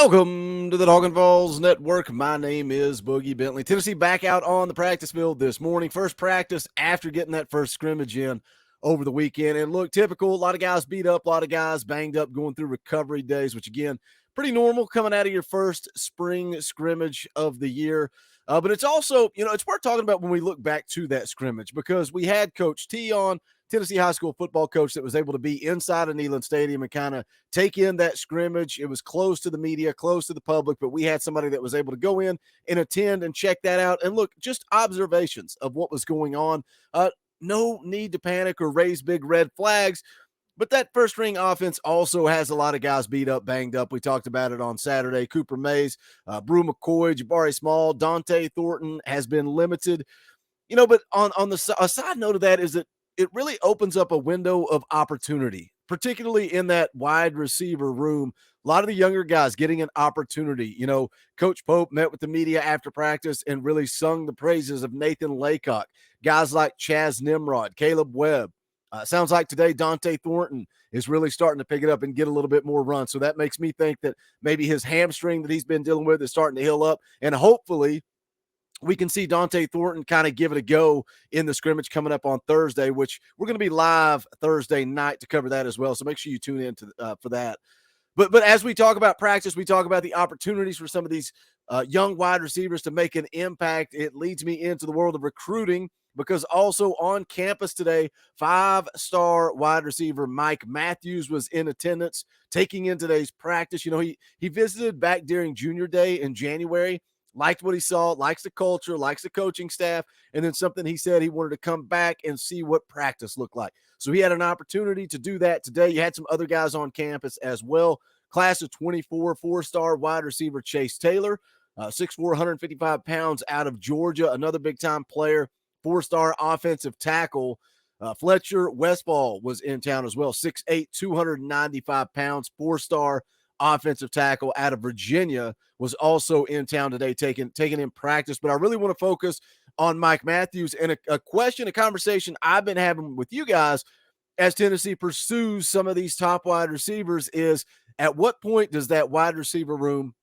Welcome to the VAWLS Network. My name is Boogie Bentley. Tennessee back out on the practice field this morning. First practice after getting that first scrimmage in over the weekend. And look, typical, a lot of guys beat up, a lot of guys banged up, going through recovery days, which again, pretty normal coming out of your first spring scrimmage of the year. But it's also, it's worth talking about when we look back to that scrimmage, because we had Coach T on, Tennessee high school football coach, that was able to be inside of Neyland Stadium and kind of take in that scrimmage. It was close to the media, close to the public, but we had somebody that was able to go in and attend and check that out. And look, just observations of what was going on. No need to panic or raise big red flags. But that first string offense also has a lot of guys beat up, banged up. We talked about it on Saturday. Cooper Mays, Brew McCoy, Jabari Small, Dante Thornton has been limited. But on a side note of that is that it really opens up a window of opportunity, particularly in that wide receiver room. A lot of the younger guys getting an opportunity. Coach Pope met with the media after practice and really sung the praises of Nathan Laycock, guys like Chaz Nimrod, Caleb Webb. Sounds like today Dante Thornton is really starting to pick it up and get a little bit more run. So that makes me think that maybe his hamstring that he's been dealing with is starting to heal up, and hopefully we can see Dante Thornton kind of give it a go in the scrimmage coming up on Thursday, which we're going to be live Thursday night to cover that as well. So make sure you tune in for that. But as we talk about practice, we talk about the opportunities for some of these young wide receivers to make an impact. It leads me into the world of recruiting, because also on campus today, 5-star wide receiver Mike Matthews was in attendance, taking in today's practice. He visited back during junior day in January, liked what he saw, likes the culture, likes the coaching staff, and then something he said he wanted to come back and see what practice looked like. So he had an opportunity to do that today. You had some other guys on campus as well. Class of 24, 4-star wide receiver Chase Taylor, 6'4", 155 pounds, out of Georgia, another big-time player. 4-star offensive tackle Fletcher Westfall was in town as well, 6'8", 295 pounds, 4-star offensive tackle out of Virginia, was also in town today taking in practice. But I really want to focus on Mike Matthews and a conversation I've been having with you guys as Tennessee pursues some of these top wide receivers is, at what point does that wide receiver room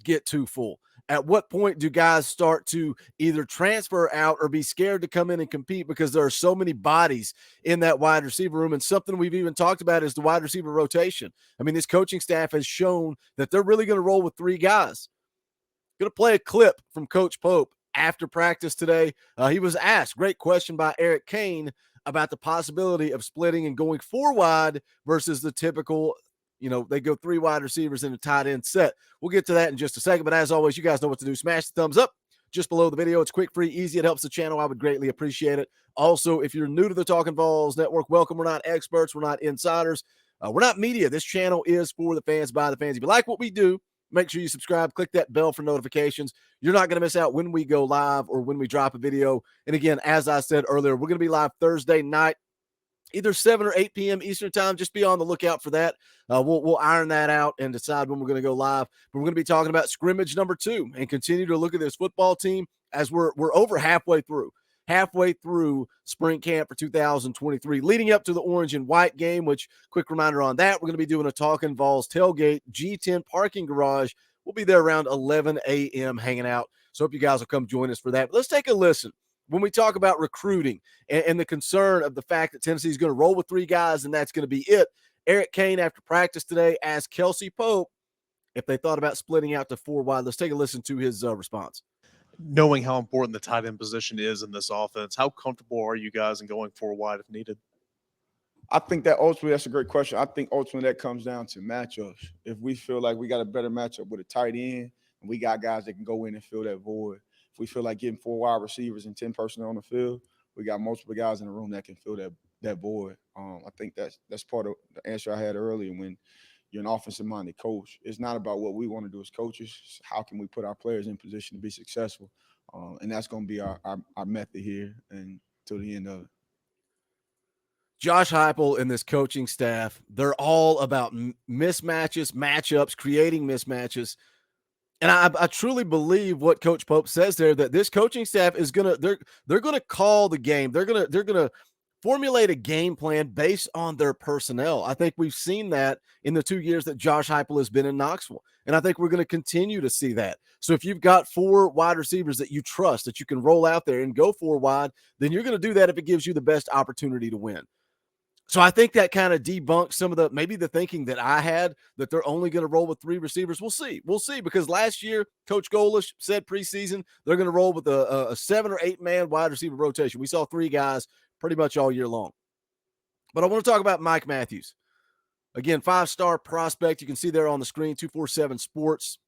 get too full? At what point do guys start to either transfer out or be scared to come in and compete because there are so many bodies in that wide receiver room? And something we've even talked about is the wide receiver rotation. I mean, this coaching staff has shown that they're really going to roll with 3 guys. Going to play a clip from Coach Pope after practice today. He was asked, great question by Eric Kane, about the possibility of splitting and going 4 wide versus the typical, they go 3 wide receivers in a tight end set. We'll get to that in just a second. But as always, you guys know what to do. Smash the thumbs up just below the video. It's quick, free, easy. It helps the channel. I would greatly appreciate it. Also, if you're new to the Talkin' VAWLS Network, welcome. We're not experts. We're not insiders. We're not media. This channel is for the fans, by the fans. If you like what we do, make sure you subscribe. Click that bell for notifications. You're not going to miss out when we go live or when we drop a video. And again, as I said earlier, we're going to be live Thursday night, either 7 or 8 p.m. Eastern time. Just be on the lookout for that. We'll iron that out and decide when we're going to go live. But we're going to be talking about scrimmage number 2 and continue to look at this football team as we're over halfway through spring camp for 2023, leading up to the orange and white game, which, quick reminder on that, we're going to be doing a Talkin' VAWLS tailgate, G10 parking garage. We'll be there around 11 a.m. hanging out. So hope you guys will come join us for that. But let's take a listen. When we talk about recruiting and the concern of the fact that Tennessee is going to roll with 3 guys and that's going to be it, Eric Kane, after practice today, asked Kelsey Pope if they thought about splitting out to 4 wide. Let's take a listen to his response. Knowing how important the tight end position is in this offense, how comfortable are you guys in going 4 wide if needed? I think that ultimately that's a great question. I think ultimately that comes down to matchups. If we feel like we got a better matchup with a tight end and we got guys that can go in and fill that void, if we feel like getting 4 wide receivers and 10 personnel on the field, we got multiple guys in the room that can fill that void. I think that's part of the answer I had earlier. When you're an offensive-minded coach, it's not about what we want to do as coaches. It's how can we put our players in position to be successful? And that's going to be our method here and till the end of it. Josh Heupel and this coaching staff, they're all about mismatches, matchups, creating mismatches. And I truly believe what Coach Pope says there, that this coaching staff is they're gonna call the game. They're gonna formulate a game plan based on their personnel. I think we've seen that in the 2 years that Josh Heupel has been in Knoxville, and I think we're going to continue to see that. So if you've got 4 wide receivers that you trust, that you can roll out there and go 4 wide, then you're going to do that if it gives you the best opportunity to win. So I think that kind of debunks some of the maybe the thinking that I had that they're only going to roll with 3 receivers. We'll see. We'll see, because last year Coach Golish said preseason they're going to roll with a 7 or 8 man wide receiver rotation. We saw 3 guys pretty much all year long. But I want to talk about Mike Matthews. Again, 5-star prospect. You can see there on the screen, 247 Sports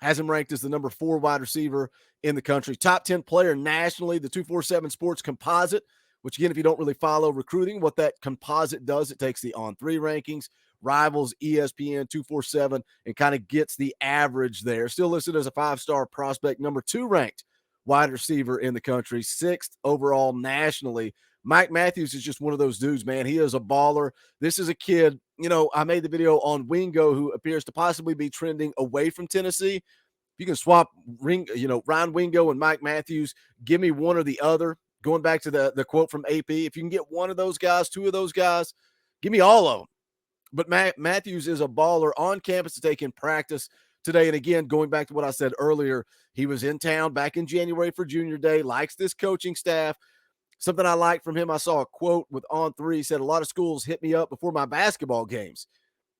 has him ranked as the number 4 wide receiver in the country. Top 10 player nationally, the 247 Sports composite, which, again, if you don't really follow recruiting, what that composite does, it takes the on-3 rankings, Rivals, ESPN, 247, and kind of gets the average there. Still listed as a 5-star prospect, number 2 ranked wide receiver in the country, 6th overall nationally. Mike Matthews is just one of those dudes, man. He is a baller. This is a kid, I made the video on Wingo, who appears to possibly be trending away from Tennessee. If you can swap Ryan Wingo and Mike Matthews, give me one or the other. Going back to the quote from AP, if you can get one of those guys, 2 of those guys, give me all of them. But Matthews is a baller on campus to take in practice today. And again, going back to what I said earlier, he was in town back in January for junior day, likes this coaching staff. Something I like from him, I saw a quote with On3. He said, a lot of schools hit me up before my basketball games.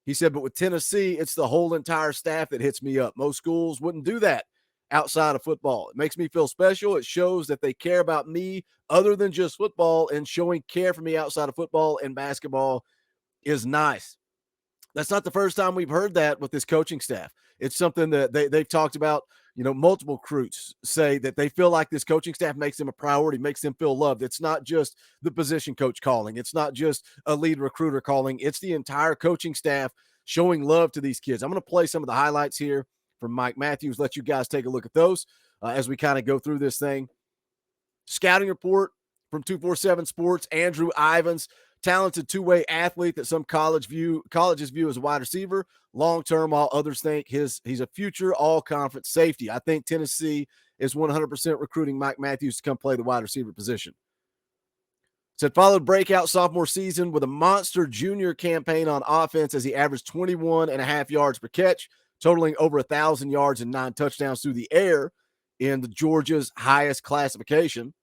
He said, but with Tennessee, it's the whole entire staff that hits me up. Most schools wouldn't do that outside of football. It makes me feel special. It shows that they care about me other than just football, and showing care for me outside of football and basketball is nice. That's not the first time we've heard that with this coaching staff. It's something that they've talked about. Multiple recruits say that they feel like this coaching staff makes them a priority, makes them feel loved. It's not just the position coach calling. It's not just a lead recruiter calling. It's the entire coaching staff showing love to these kids. I'm going to play some of the highlights here from Mike Matthews. Let you guys take a look at those as we kind of go through this thing. Scouting report from 247 Sports, Andrew Ivins, talented 2-way athlete that some colleges view as a wide receiver. Long-term, while others think he's a future all-conference safety. I think Tennessee is 100% recruiting Mike Matthews to come play the wide receiver position. Said followed breakout sophomore season with a monster junior campaign on offense as he averaged 21.5 yards per catch, totaling over 1,000 yards and 9 touchdowns through the air in the Georgia's highest classification.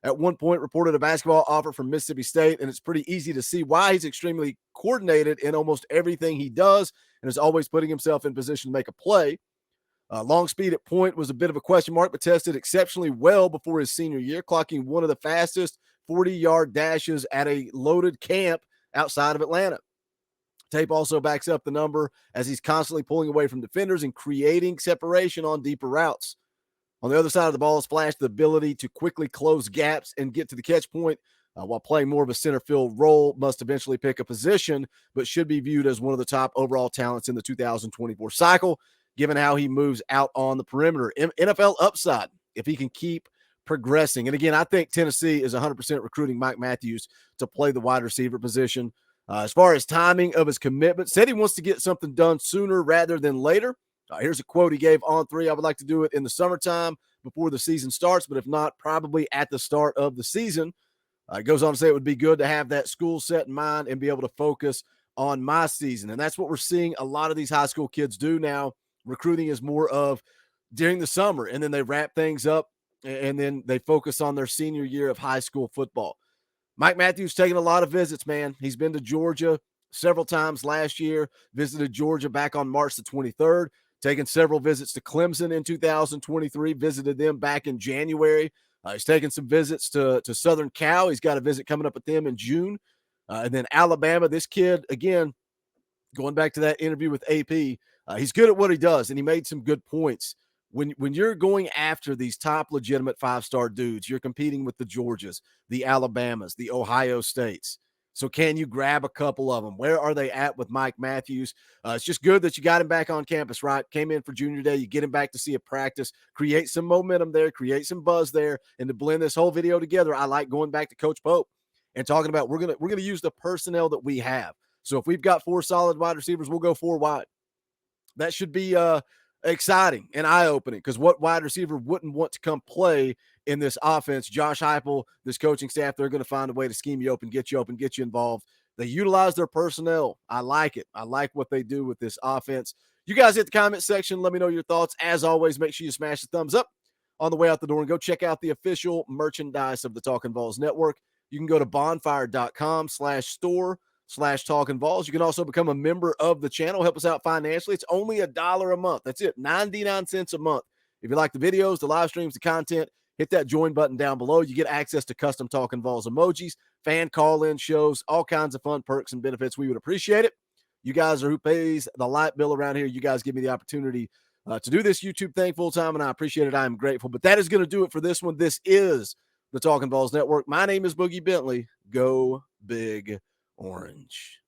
At one point reported a basketball offer from Mississippi State, and it's pretty easy to see why he's extremely coordinated in almost everything he does and is always putting himself in position to make a play. Long speed at point was a bit of a question mark, but tested exceptionally well before his senior year, clocking one of the fastest 40-yard dashes at a loaded camp outside of Atlanta. Tape also backs up the number as he's constantly pulling away from defenders and creating separation on deeper routes. On the other side of the ball has flashed the ability to quickly close gaps and get to the catch point while playing more of a center field role. Must eventually pick a position, but should be viewed as one of the top overall talents in the 2024 cycle, given how he moves out on the perimeter. NFL upside if he can keep progressing. And again, I think Tennessee is 100% recruiting Mike Matthews to play the wide receiver position. As far as timing of his commitment, said he wants to get something done sooner rather than later. Here's a quote he gave on 3. I would like to do it in the summertime before the season starts, but if not, probably at the start of the season. He goes on to say it would be good to have that school set in mind and be able to focus on my season. And that's what we're seeing a lot of these high school kids do now. Recruiting is more of during the summer, and then they wrap things up, and then they focus on their senior year of high school football. Mike Matthews taking a lot of visits, man. He's been to Georgia several times last year, visited Georgia back on March the 23rd. Taken several visits to Clemson in 2023, visited them back in January. He's taken some visits to Southern Cal. He's got a visit coming up with them in June. And then Alabama, this kid, again, going back to that interview with AP, he's good at what he does, and he made some good points. When you're going after these top legitimate 5-star dudes, you're competing with the Georgias, the Alabamas, the Ohio States. So can you grab a couple of them? Where are they at with Mike Matthews? It's just good that you got him back on campus, right? Came in for junior day. You get him back to see a practice, create some momentum there, create some buzz there. And to blend this whole video together, I like going back to Coach Pope and talking about we're gonna use the personnel that we have. So if we've got 4 solid wide receivers, we'll go 4 wide. That should be exciting and eye-opening, because what wide receiver wouldn't want to come play in this offense? Josh Heupel, this coaching staff, they're going to find a way to scheme you open, get you involved. They utilize their personnel. I like it. I like what they do with this offense. You guys hit the comment section. Let me know your thoughts. As always, make sure you smash the thumbs up on the way out the door and go check out the official merchandise of the Talkin' VAWLS Network. You can go to bonfire.com/store/TalkinVols. You can also become a member of the channel. Help us out financially. It's only $1 a month. That's it, 99 cents a month. If you like the videos, the live streams, the content, hit that join button down below. You get access to custom Talkin' VAWLS emojis, fan call-in shows, all kinds of fun perks and benefits. We would appreciate it. You guys are who pays the light bill around here. You guys give me the opportunity to do this YouTube thing full time, and I appreciate it. I am grateful. But that is going to do it for this one. This is the Talkin' VAWLS Network. My name is Boogie Bentley. Go Big Orange.